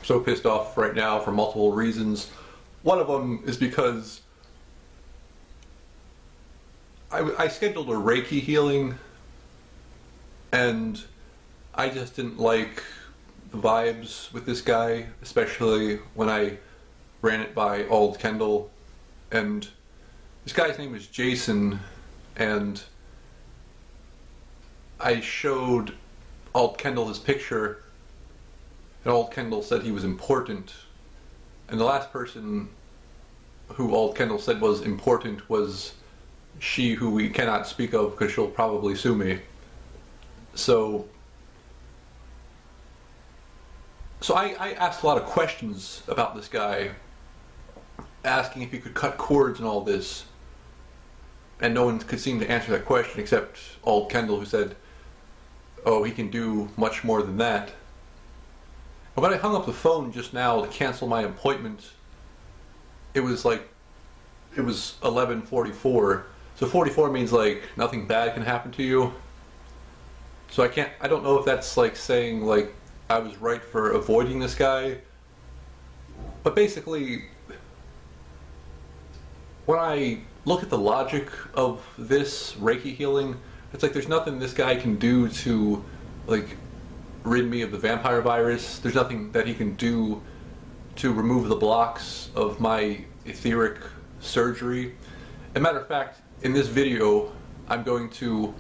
so pissed off right now for multiple reasons. One of them is because I scheduled a Reiki healing, and I just didn't like the vibes with this guy, especially when I ran it by Old Kendall. And this guy's name is Jason, and I showed Old Kendall his picture, and Old Kendall said he was important. And the last person who Old Kendall said was important was she who we cannot speak of because she'll probably sue me. So I asked a lot of questions about this guy, asking if he could cut cords and all this, and no one could seem to answer that question except Old Kendall, who said, oh, he can do much more than that. And when I hung up the phone just now to cancel my appointment, it was 11:44. So 44 means like nothing bad can happen to you. So I don't know if that's like saying like I was right for avoiding this guy. But basically, when I look at the logic of this Reiki healing, it's like there's nothing this guy can do to like rid me of the vampire virus. There's nothing that he can do to remove the blocks of my etheric surgery. As a matter of fact, in this video, I'm going to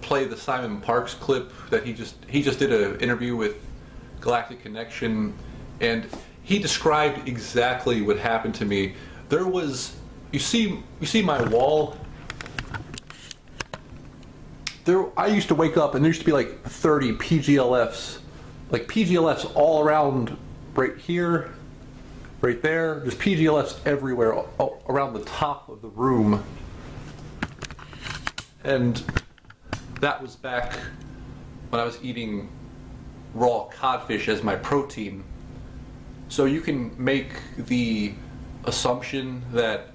play the Simon Parks clip that he just did an interview with Galactic Connection, and he described exactly what happened to me. There was, you see my wall? I used to wake up and there used to be like 30 PGLFs, like PGLFs all around, right here, right there, just PGLFs everywhere, all around the top of the room. And that was back when I was eating raw codfish as my protein. So you can make the assumption that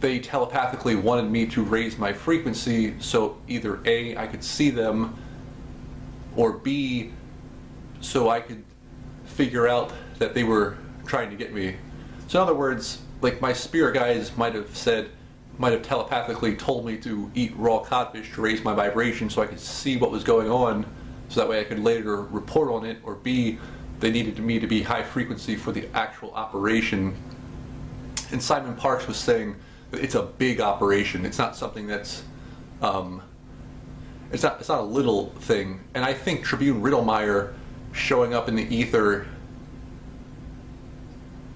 they telepathically wanted me to raise my frequency, so either A, I could see them, or B, so I could figure out that they were trying to get me. So in other words, like my spirit guides might have telepathically told me to eat raw codfish to raise my vibration so I could see what was going on, so that way I could later report on it, or B, they needed me to be high frequency for the actual operation. And Simon Parks was saying that it's a big operation. It's not something that's, it's not a little thing. And I think Tribune Riddlemeyer showing up in the ether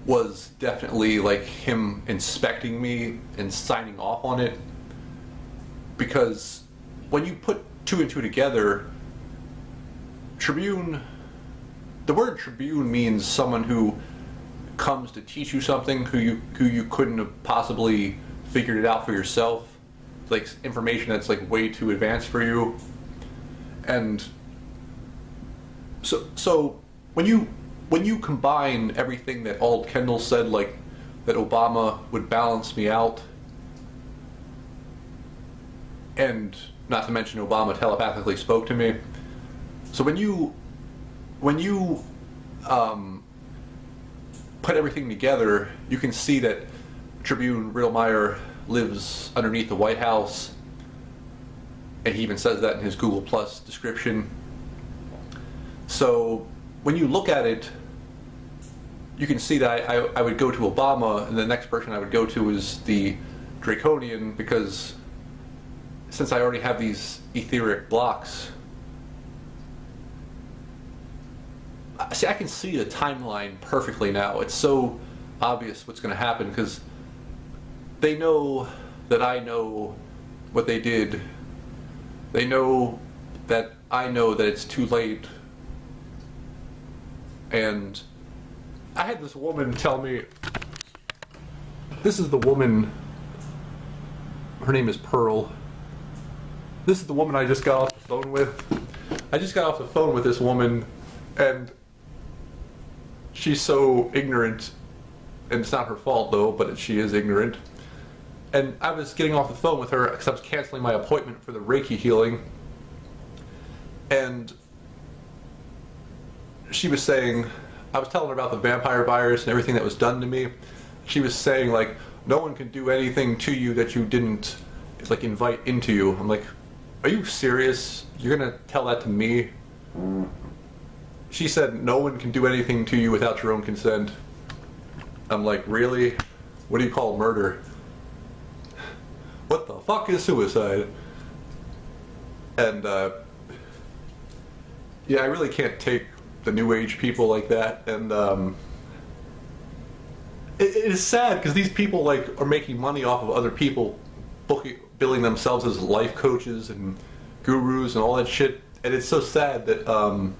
was definitely like him inspecting me and signing off on it. Because when you put two and two together, Tribune, the word Tribune means someone who comes to teach you something, who you couldn't have possibly figured it out for yourself, like information that's like way too advanced for you. And so when you combine everything that Old Kendall said, like that Obama would balance me out, and not to mention Obama telepathically spoke to me. So when you put everything together, you can see that Tribune Riddlemeyer lives underneath the White House, and he even says that in his Google Plus description. So when you look at it, you can see that I would go to Obama, and the next person I would go to is the Draconian, because since I already have these etheric blocks, see, I can see the timeline perfectly now. It's so obvious what's going to happen, because they know that I know what they did. They know that I know that it's too late. And I had this woman tell me, this is the woman, her name is Pearl. This is the woman I just got off the phone with. I just got off the phone with this woman, and she's so ignorant, and it's not her fault though, but she is ignorant. And I was getting off the phone with her because I was canceling my appointment for the Reiki healing, And she was saying, I was telling her about the vampire virus and everything that was done to me. She was saying, like, no one can do anything to you that you didn't, like, invite into you. I'm like, are you serious? You're gonna tell that to me? She said, no one can do anything to you without your own consent. I'm like, really? What do you call murder? What the fuck is suicide? And, yeah, I really can't take the new age people like that. And, it is sad because these people, like, are making money off of other people billing themselves as life coaches and gurus and all that shit. And it's so sad that,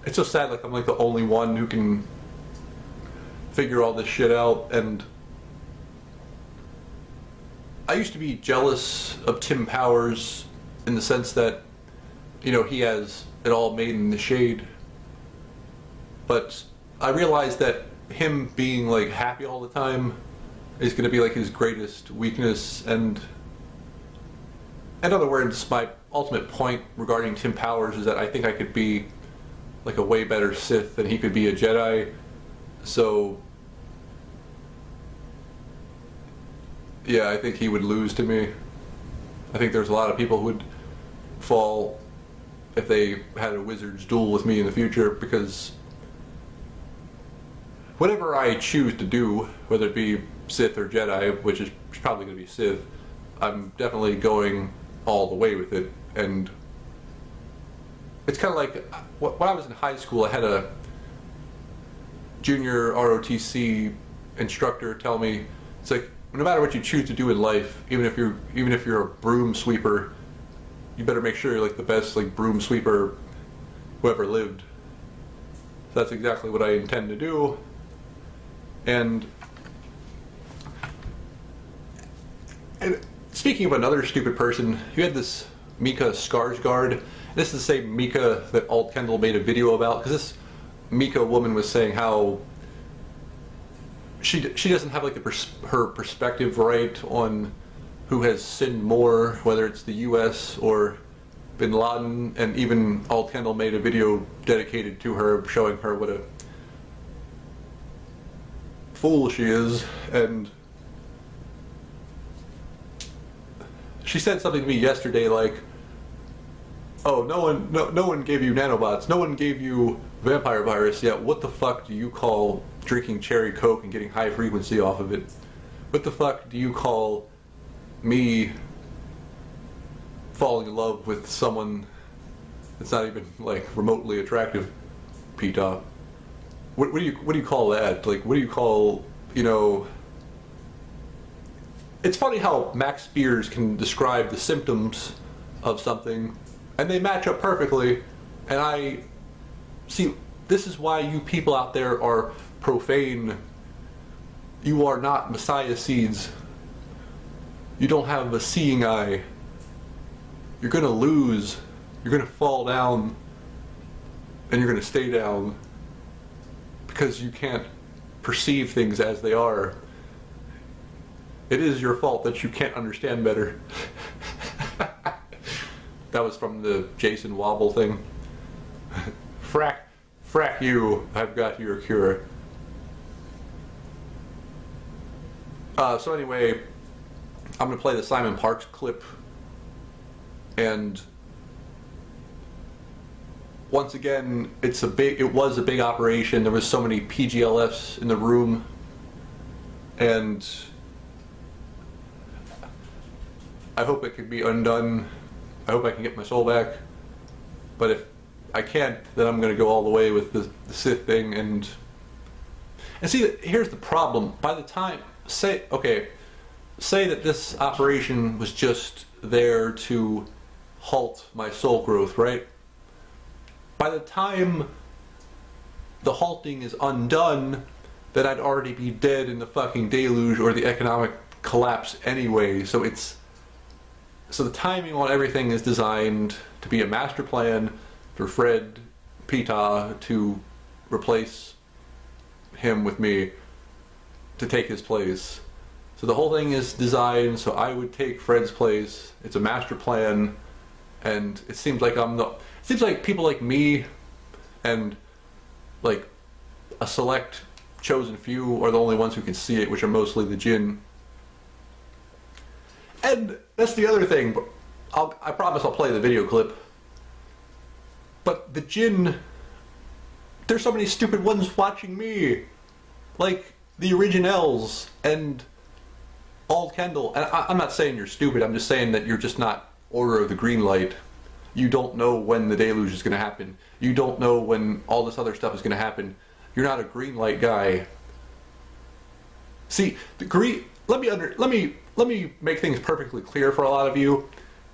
it's so sad, like, I'm, like, the only one who can figure all this shit out. And I used to be jealous of Tim Powers in the sense that, you know, he has it all made in the shade. But I realized that him being, like, happy all the time is going to be, like, his greatest weakness. And in other words, my ultimate point regarding Tim Powers is that I think I could be, like, a way better Sith than he could be a Jedi. So yeah, I think he would lose to me. I think there's a lot of people who would fall if they had a wizard's duel with me in the future, because whatever I choose to do, whether it be Sith or Jedi, which is probably going to be Sith, I'm definitely going all the way with it. And it's kind of like, when I was in high school, I had a junior ROTC instructor tell me, it's like, no matter what you choose to do in life, even if you're a broom sweeper, you better make sure you're, like, the best, like, broom sweeper who ever lived. So that's exactly what I intend to do. And speaking of another stupid person, you had this Mika Skarsgård. This is the same Mika that Alt Kendall made a video about, because this Mika woman was saying how she doesn't have, like, her perspective right on who has sinned more, whether it's the U.S. or Bin Laden, and even Alt Kendall made a video dedicated to her, showing her what a fool she is. And she said something to me yesterday like, oh, no one gave you nanobots, no one gave you vampire virus yet. What the fuck do you call drinking cherry coke and getting high frequency off of it? What the fuck do you call me falling in love with someone that's not even, like, remotely attractive, Pita? What do you call that? Like, what do you call, you know? It's funny how Max Spears can describe the symptoms of something and they match up perfectly. And I see, this is why you people out there are profane. You are not Messiah seeds. You don't have a seeing eye. You're gonna lose. You're gonna fall down. And you're gonna stay down. Because you can't perceive things as they are. It is your fault that you can't understand better. That was from the Jason Wobble thing. Frack you, I've got your cure. So anyway, I'm gonna play the Simon Parks clip, and once again, it was a big operation. There was so many PGLFs in the room, and I hope it can be undone. I hope I can get my soul back. But if I can't, then I'm going to go all the way with the Sith thing. And see, here's the problem. By the time, say that this operation was just there to halt my soul growth, right? By the time the halting is undone, then I'd already be dead in the fucking deluge or the economic collapse anyway. So the timing on everything is designed to be a master plan for Fred Pita to replace him with me, to take his place. So the whole thing is designed so I would take Fred's place. It's a master plan, and it seems like it seems like people like me and like a select chosen few are the only ones who can see it, which are mostly the jinn. And that's the other thing. I promise I'll play the video clip. But the jinn, there's so many stupid ones watching me. Like the Originals and Old Kendall. And I'm not saying you're stupid, I'm just saying that you're just not Order of the Green Light. You don't know when the deluge is going to happen. You don't know when all this other stuff is going to happen. You're not a green light guy. See, let me make things perfectly clear for a lot of you.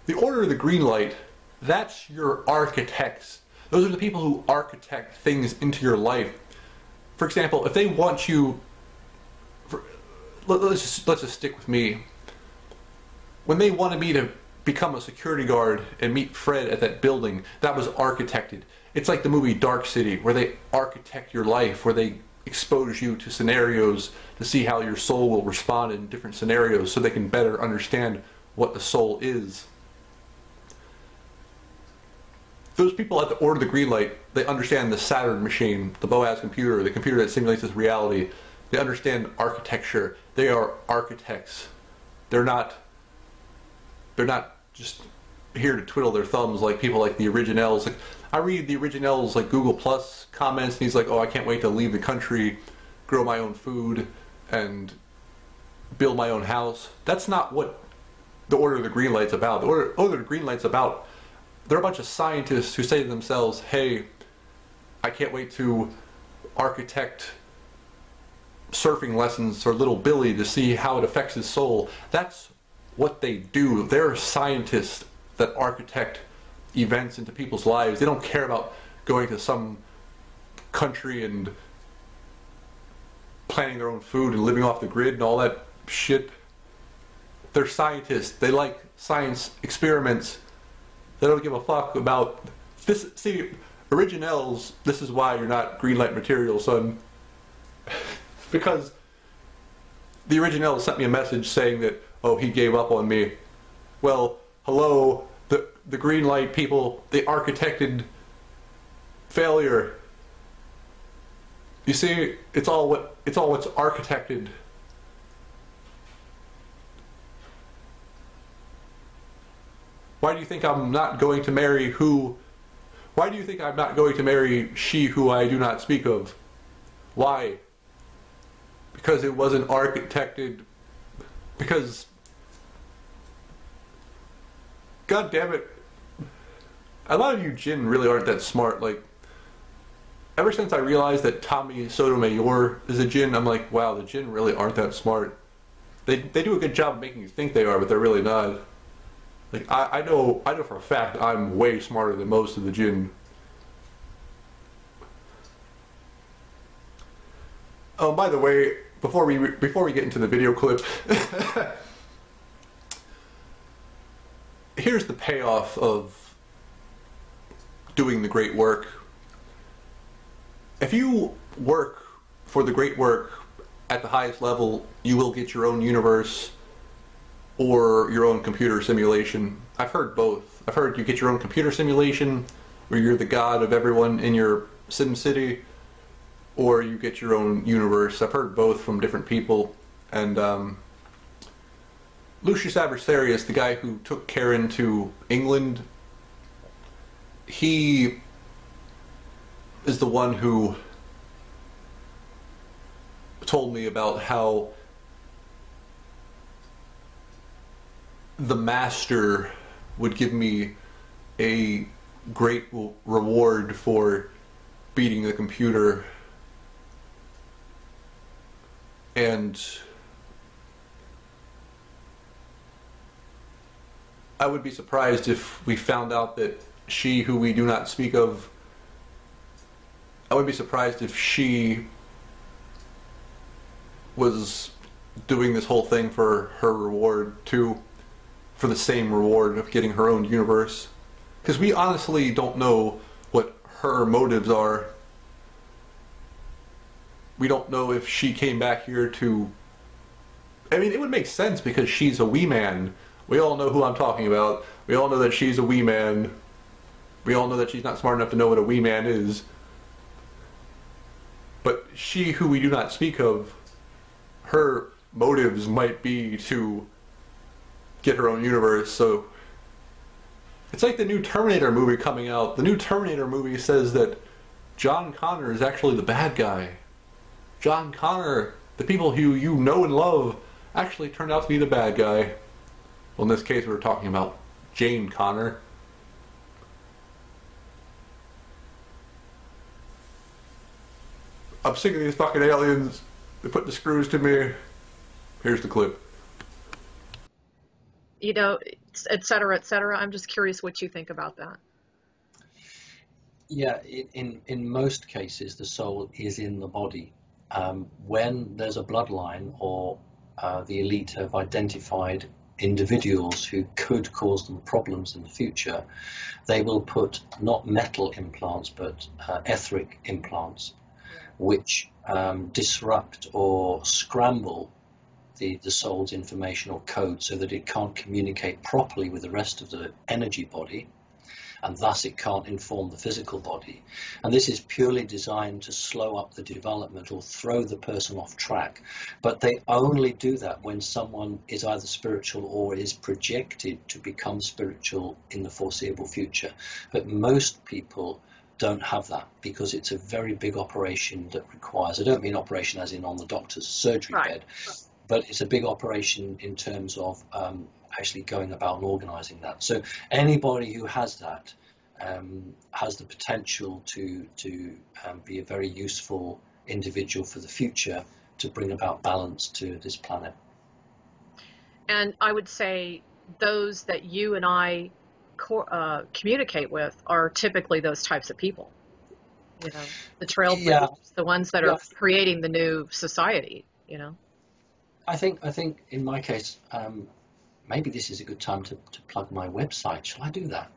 The Order of the Green Light, that's your architects. Those are the people who architect things into your life. For example, if they want you, let's just stick with me. When they wanted me to become a security guard and meet Fred at that building, that was architected. It's like the movie Dark City, where they architect your life, where they expose you to scenarios to see how your soul will respond in different scenarios so they can better understand what the soul is. Those people at the Order of the Green Light, they understand the Saturn machine, the Boaz computer, the computer that simulates this reality. They understand architecture. They are architects. They're not just here to twiddle their thumbs like people like the Originals. Like, I read the Originals like Google Plus comments, and he's like, "Oh, I can't wait to leave the country, grow my own food, and build my own house." That's not what the Order of the Green Light's about. The Order of the Green Light's about, they're a bunch of scientists who say to themselves, "Hey, I can't wait to architect surfing lessons for little Billy to see how it affects his soul." That's what they do. They're scientists that architect events into people's lives. They don't care about going to some country and planning their own food and living off the grid and all that shit. They're scientists. They like science experiments. They don't give a fuck about this. See, Originals, this is why you're not green light material, son. Because the Originals sent me a message saying that, oh, he gave up on me. Well, hello, the green light people, they architected failure. You see, it's all what's architected. Why do you think I'm not going to marry who? Why do you think I'm not going to marry she who I do not speak of? Why? Because it wasn't architected. Because, god damn it, a lot of you jinn really aren't that smart. Like, ever since I realized that Tommy Sotomayor is a jinn, I'm like, wow, the jinn really aren't that smart. They do a good job of making you think they are, but they're really not. Like, I know for a fact I'm way smarter than most of the jinn. Oh, by the way, before we get into the video clip, here's the payoff of doing the great work. If you work for the great work at the highest level, you will get your own universe or your own computer simulation. I've heard both. I've heard you get your own computer simulation where you're the god of everyone in your Sim City, or you get your own universe. I've heard both from different people. And Lucius Adversarius, the guy who took Karen to England, he is the one who told me about how the master would give me a great reward for beating the computer. And I would be surprised if we found out that she who we do not speak of, I would be surprised if she was doing this whole thing for her reward too, for the same reward of getting her own universe. Because we honestly don't know what her motives are. We don't know if she came back here to... I mean, it would make sense because she's a wee man, We all know who I'm talking about. We all know that she's a wee man. We all know that she's not smart enough to know what a wee man is. But she who we do not speak of, her motives might be to get her own universe, so it's like the new Terminator movie coming out. The new Terminator movie says that John Connor is actually the bad guy. John Connor, the people who you know and love, actually turned out to be the bad guy. Well, in this case, we were talking about Jane Connor. I'm sick of these fucking aliens. They put the screws to me. Here's the clip. You know, et cetera, et cetera. I'm just curious what you think about that. Yeah, in most cases, the soul is in the body. When there's a bloodline or the elite have identified individuals who could cause them problems in the future, they will put not metal implants but etheric implants, which disrupt or scramble the soul's information or code so that it can't communicate properly with the rest of the energy body, and thus it can't inform the physical body. And this is purely designed to slow up the development or throw the person off track. But they only do that when someone is either spiritual or is projected to become spiritual in the foreseeable future. But most people don't have that because it's a very big operation that requires, I don't mean operation as in on the doctor's surgery bed, but it's a big operation in terms of actually going about and organizing that. So anybody who has that has the potential to be a very useful individual for the future to bring about balance to this planet. And I would say those that you and I communicate with are typically those types of people. You know, the trailblazers, the ones that are creating the new society, you know. I think in my case, maybe this is a good time to plug my website. Shall I do that?